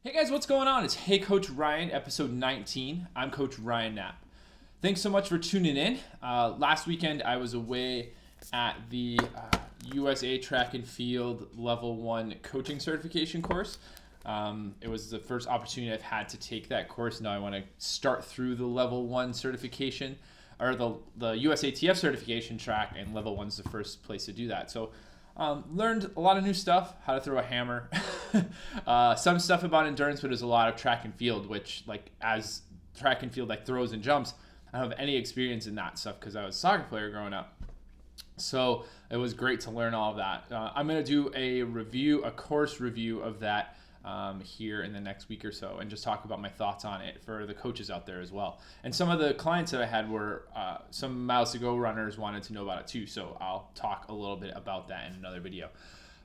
Hey guys, what's going on? It's Hey Coach Ryan, episode 19. I'm Coach Ryan Knapp. Thanks so much for tuning in. Last weekend I was away at the USA Track and Field Level 1 coaching certification course. It was the first opportunity I've had to take that course. Now I want to start through the Level 1 certification, or the USATF certification track, and Level 1 is the first place to do that. So learned a lot of new stuff, how to throw a hammer, some stuff about endurance, but there's a lot of track and field, which as track and field throws and jumps, I don't have any experience in that stuff because I was a soccer player growing up. So it was great to learn all of that. I'm going to do a course review of that here in the next week or so, and just talk about my thoughts on it for the coaches out there as well. And some of the clients that I had were some Miles to Go runners wanted to know about it too, so I'll talk a little bit about that in another video.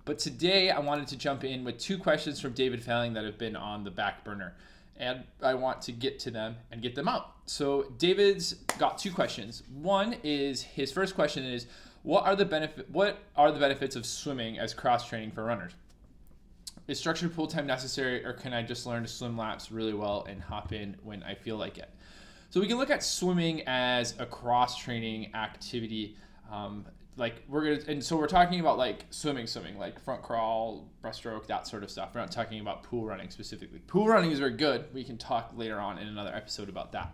But today I wanted to jump in with two questions from David Failing that have been on the back burner, and I want to get to them and get them out. So David's got two questions. One is, his first question is, what are the benefits of swimming as cross training for runners? Is structured pool time necessary, or can I just learn to swim laps really well and hop in when I feel like it? So we can look at swimming as a cross training activity. We're talking about swimming, like front crawl, breaststroke, that sort of stuff. We're not talking about pool running specifically. Pool running is very good. We can talk later on in another episode about that.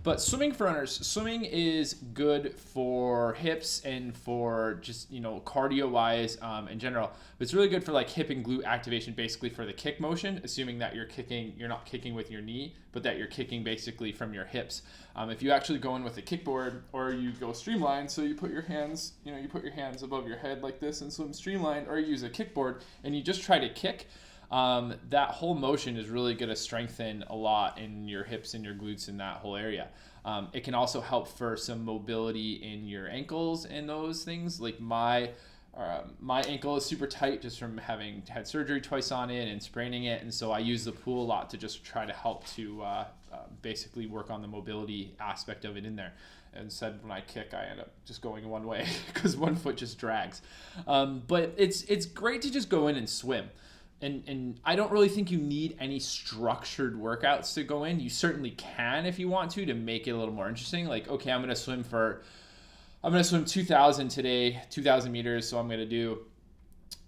But swimming for runners, swimming is good for hips and for just, cardio wise in general. But it's really good for hip and glute activation, basically for the kick motion, assuming that you're not kicking with your knee, but that you're kicking basically from your hips. If you actually go in with a kickboard, or you go streamlined, so you put your hands, above your head like this and swim streamlined, or you use a kickboard and you just try to kick, that whole motion is really going to strengthen a lot in your hips and your glutes in that whole area. It can also help for some mobility in your ankles and those things. Like my ankle is super tight just from having had surgery twice on it and spraining it, and so I use the pool a lot to just try to help to basically work on the mobility aspect of it in there. Instead, when I kick, I end up just going one way because one foot just drags. But it's great to just go in and swim. And I don't really think you need any structured workouts to go in. You certainly can if you want to make it a little more interesting. Like, okay, I'm going to swim 2,000 today, 2,000 meters. So I'm going to do,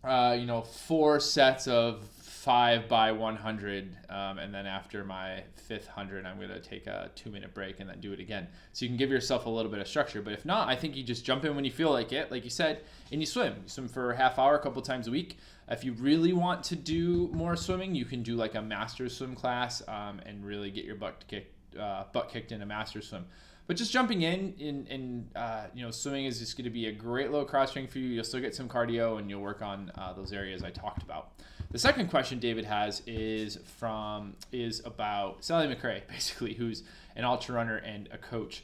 4 sets of 5 by 100. And then after my 5th 100, I'm going to take a 2-minute break and then do it again. So you can give yourself a little bit of structure. But if not, I think you just jump in when you feel like it, like you said, and you swim. You swim for a half hour, a couple times a week. If you really want to do more swimming, you can do a master's swim class and really get your butt kicked in a master's swim. But just jumping in, swimming is just going to be a great little cross training for you. You'll still get some cardio, and you'll work on those areas I talked about. The second question David has is about Sally McRae, basically, who's an ultra runner and a coach.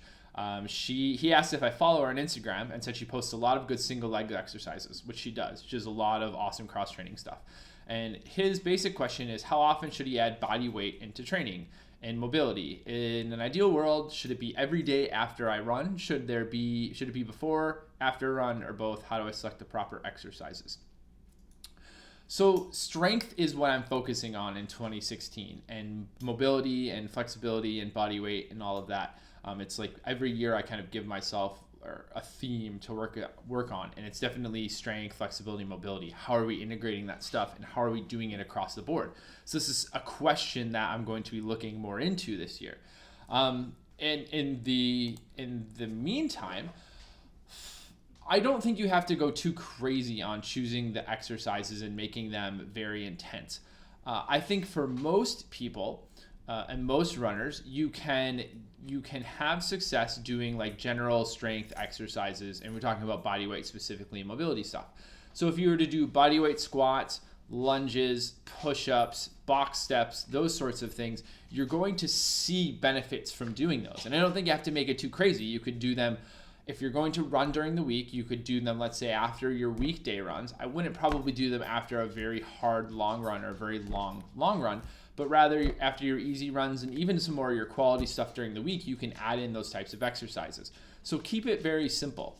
He asked if I follow her on Instagram, and said she posts a lot of good single leg exercises, which she does. She does a lot of awesome cross training stuff. And his basic question is, how often should he add body weight into training and mobility? In an ideal world, should it be every day after I run? Should it be before, after a run, or both? How do I select the proper exercises? So strength is what I'm focusing on in 2016, and mobility and flexibility and body weight and all of that. It's like every year I kind of give myself a theme to work on, and it's definitely strength, flexibility, mobility. How are we integrating that stuff, and how are we doing it across the board? So this is a question that I'm going to be looking more into this year. And in the meantime, I don't think you have to go too crazy on choosing the exercises and making them very intense. I think for most people and most runners, you can have success doing general strength exercises, and we're talking about body weight specifically and mobility stuff. So if you were to do body weight squats, lunges, push-ups, box steps, those sorts of things, you're going to see benefits from doing those. And I don't think you have to make it too crazy. You could do them. If you're going to run during the week, you could do them, let's say, after your weekday runs. I wouldn't probably do them after a very hard long run or a very long run, but rather after your easy runs and even some more of your quality stuff during the week, you can add in those types of exercises. So keep it very simple.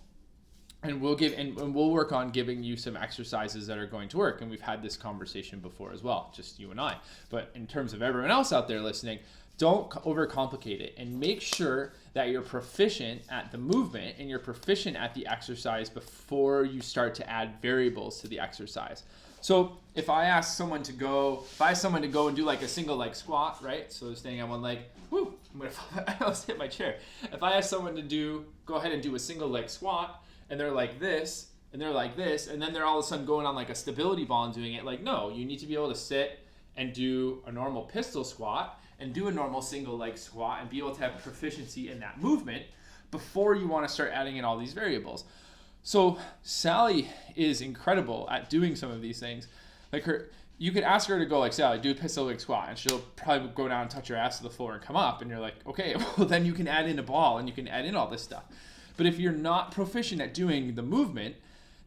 and we'll work on giving you some exercises that are going to work. And we've had this conversation before as well, just you and I. But in terms of everyone else out there listening, don't overcomplicate it, and make sure that you're proficient at the movement and you're proficient at the exercise before you start to add variables to the exercise. So if I ask someone to go and do like a single leg squat, right? So they're standing on one leg. Woo! I almost hit my chair. If I ask someone to go ahead and do a single leg squat, and they're like this, and they're like this, and then they're all of a sudden going on like a stability ball and doing it, like, no, you need to be able to sit and do a normal pistol squat and do a normal single leg squat and be able to have proficiency in that movement before you want to start adding in all these variables. So Sally is incredible at doing some of these things. Like you could ask her to go like, Sally, do a pistol leg squat, and she'll probably go down and touch her ass to the floor and come up, and you're like, okay, well then you can add in a ball and you can add in all this stuff. But if you're not proficient at doing the movement,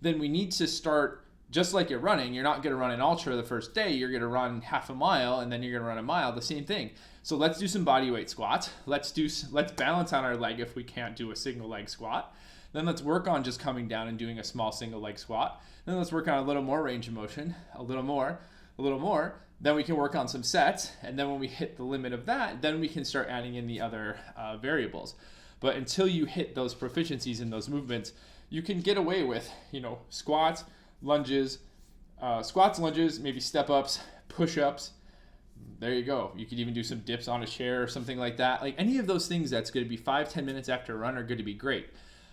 then we need to start just like you're running. You're not going to run an ultra the first day. You're going to run half a mile, and then you're going to run a mile. The same thing. So let's do some body weight squats. Let's balance on our leg if we can't do a single leg squat. Then let's work on just coming down and doing a small single leg squat. Then let's work on a little more range of motion, a little more. Then we can work on some sets. And then when we hit the limit of that, then we can start adding in the other variables. But until you hit those proficiencies in those movements, you can get away with, squats, lunges, maybe step ups, push ups. There you go. You could even do some dips on a chair or something like that. Like any of those things that's going to be 5-10 minutes after a run are going to be great.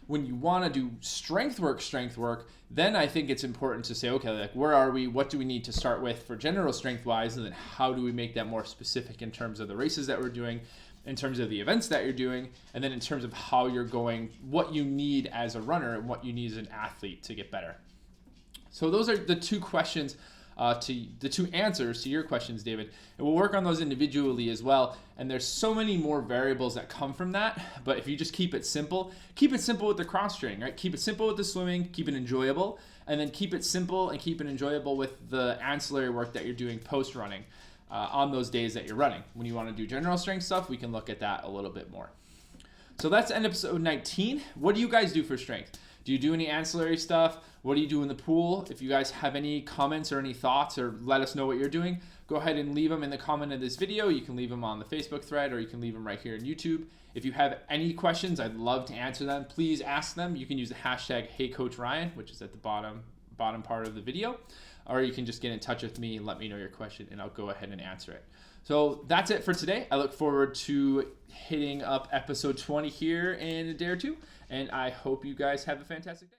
When you want to do strength work, then I think it's important to say, okay, like where are we? What do we need to start with for general strength wise? And then how do we make that more specific in terms of the races that we're doing, in terms of the events that you're doing, and then in terms of how you're going, what you need as a runner and what you need as an athlete to get better. So those are the two questions, the two answers to your questions, David. And we'll work on those individually as well. And there's so many more variables that come from that. But if you just keep it simple with the cross training, right? Keep it simple with the swimming, keep it enjoyable, and then keep it simple and keep it enjoyable with the ancillary work that you're doing post running on those days that you're running. When you want to do general strength stuff, we can look at that a little bit more. So that's end episode 19. What do you guys do for strength? Do you do any ancillary stuff? What do you do in the pool? If you guys have any comments or any thoughts, or let us know what you're doing, go ahead and leave them in the comment of this video. You can leave them on the Facebook thread, or you can leave them right here on YouTube. If you have any questions, I'd love to answer them. Please ask them. You can use the hashtag HeyCoachRyan, which is at the bottom part of the video, or you can just get in touch with me and let me know your question, and I'll go ahead and answer it. So that's it for today. I look forward to hitting up episode 20 here in a day or two, and I hope you guys have a fantastic day.